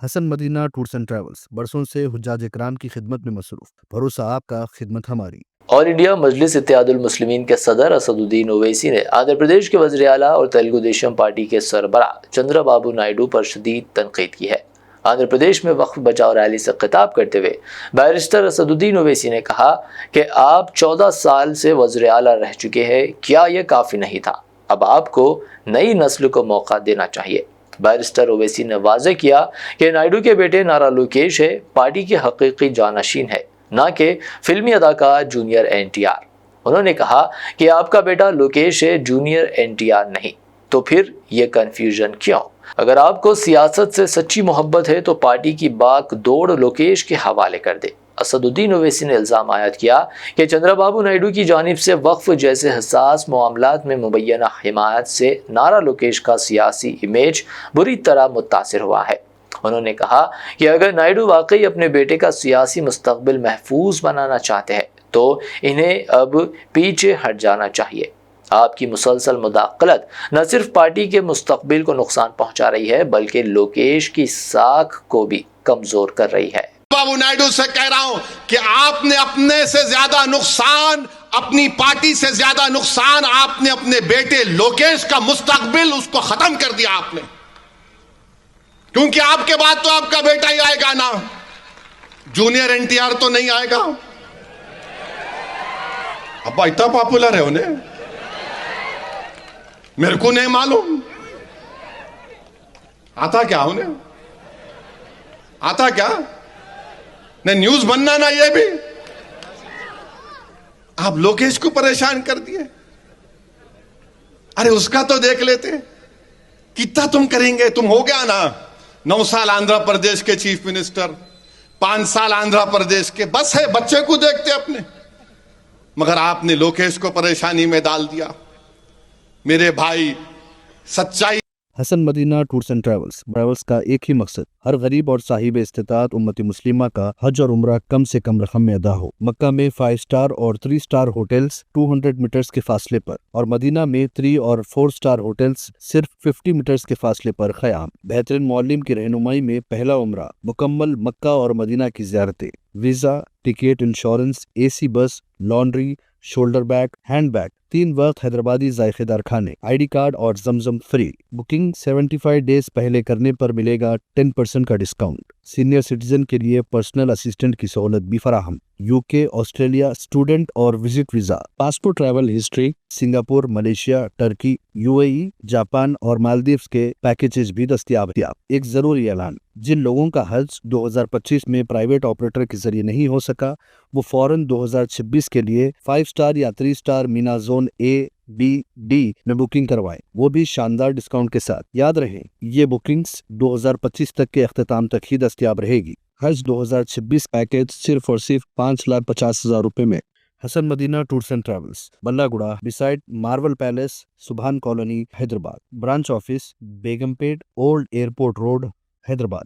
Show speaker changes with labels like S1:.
S1: Hasan Madina tours and travels برسوں سے حجاج اکرام کی خدمت میں مصروف۔ بھروسہ آپ کا، خدمت ہماری۔
S2: آل انڈیا مجلس اتحاد المسلمین کے صدر اسد الدین اویسی نے آندھرا پردیش کے وزیر اعلیٰ اور تیلگو دیشم پارٹی کے سربراہ چندرا بابو نائیڈو پر شدید تنقید کی ہے۔ آندھرا پردیش میں وقف بچاؤ ریلی سے خطاب کرتے ہوئے بیرسٹر اسد الدین اویسی نے کہا کہ آپ 14 سال سے وزیر اعلیٰ رہ چکے ہیں، کیا یہ کافی نہیں تھا؟ اب آپ کو نئی نسل کو موقع دینا چاہیے۔ بیرسٹر اویسی نے واضح کیا کہ نائیڈو کے بیٹے نارا لوکیش ہے پارٹی کے حقیقی جانشین ہے، نہ کہ فلمی اداکار جونیئر NTR۔ انہوں نے کہا کہ آپ کا بیٹا لوکیش ہے، جونیئر NTR نہیں، تو پھر یہ کنفیوژن کیوں؟ اگر آپ کو سیاست سے سچی محبت ہے تو پارٹی کی باغ دوڑ لوکیش کے حوالے کر دے۔ اسد الدین اویسی نے الزام عائد کیا کہ چندرا بابو نائیڈو کی جانب سے وقف جیسے حساس معاملات میں مبینہ حمایت سے نارا لوکیش کا سیاسی امیج بری طرح متاثر ہوا ہے۔ انہوں نے کہا کہ اگر نائیڈو واقعی اپنے بیٹے کا سیاسی مستقبل محفوظ بنانا چاہتے ہیں تو انہیں اب پیچھے ہٹ جانا چاہیے۔ آپ کی مسلسل مداخلت نہ صرف پارٹی کے مستقبل کو نقصان پہنچا رہی ہے بلکہ لوکیش کی ساکھ کو بھی کمزور کر رہی ہے۔
S3: بابو نائیڈو سے کہہ رہا ہوں کہ آپ نے اپنے سے زیادہ نقصان، اپنی پارٹی سے زیادہ نقصان آپ نے اپنے بیٹے لوکیش کا مستقبل اس کو ختم کر دیا آپ نے، کیونکہ آپ کے بعد تو آپ کا بیٹا ہی آئے گا نا، جونیئر NTR تو نہیں آئے گا۔ ابا اتنا پاپولر ہے انہیں، میرے کو نہیں معلوم آتا کیا انہیں، آتا کیا نہ نیوز بننا نہ یہ بھی، آپ لوکیش کو پریشان کر دیے۔ ارے اس کا تو دیکھ لیتے، کتنا تم کریں گے؟ تم ہو گیا نا 9 سال آندھرا پردیش کے چیف منسٹر، 5 سال آندھرا پردیش کے، بس ہے بچے کو دیکھتے اپنے، مگر آپ نے لوکیش کو پریشانی میں ڈال دیا۔ میرے بھائی، سچائی۔
S1: حسن مدینہ ٹورس اینڈ ٹریولز کا ایک ہی مقصد، ہر غریب اور صاحب استطاعت امت مسلمہ کا حج اور عمرہ کم سے کم رقم میں ادا ہو۔ مکہ میں 5 سٹار اور 3 سٹار ہوٹلز 200 میٹرز کے فاصلے پر، اور مدینہ میں 3 اور 4 سٹار ہوٹلز صرف 50 میٹرز کے فاصلے پر قیام۔ بہترین معلم کی رہنمائی میں پہلا عمرہ، مکمل مکہ اور مدینہ کی زیارتیں، visa, ticket, insurance, AC bus, laundry, shoulder bag, hand bag, 3 وقت حیدرآبادی ذائقے دار کھانے، ID کارڈ اور زمزم فری۔ بکنگ 75 ڈیز پہلے کرنے پر ملے گا 10% کا ڈسکاؤنٹ۔ سینئر سٹیزن کے لیے پرسنل اسسٹنٹ کی سہولت بھی فراہم۔ UK، آسٹریلیا اسٹوڈنٹ اور visit visa, passport, travel history, Singapore, Malaysia, Turkey, UAE، Japan اور مالدیوز کے پیکیجز بھی دستیاب ہیں۔ ایک ضروری اعلان، جن لوگوں کا حج 2025 میں پرائیویٹ آپریٹر کے ذریعے نہیں ہو سکا، وہ فوراً 2026 کے لیے 5 سٹار یا 3 star Mina zone A، B، D میں بکنگ کروائیں، وہ بھی شاندار ڈسکاؤنٹ کے ساتھ۔ یاد رہے، یہ بکنگز 2025 تک کے اختتام تک ہی دستیاب رہے گی۔ حج 2026 پیکیج صرف اور صرف 5,50,000 روپے میں۔ حسن مدینہ ٹورس اینڈ ٹریولز، بلہ گڑا، بسائڈ مارول پیلیس، سبحان کالونی، حیدرآباد۔ برانچ آفس، بیگم پیٹ، اولڈ ایئرپورٹ روڈ، حیدرآباد۔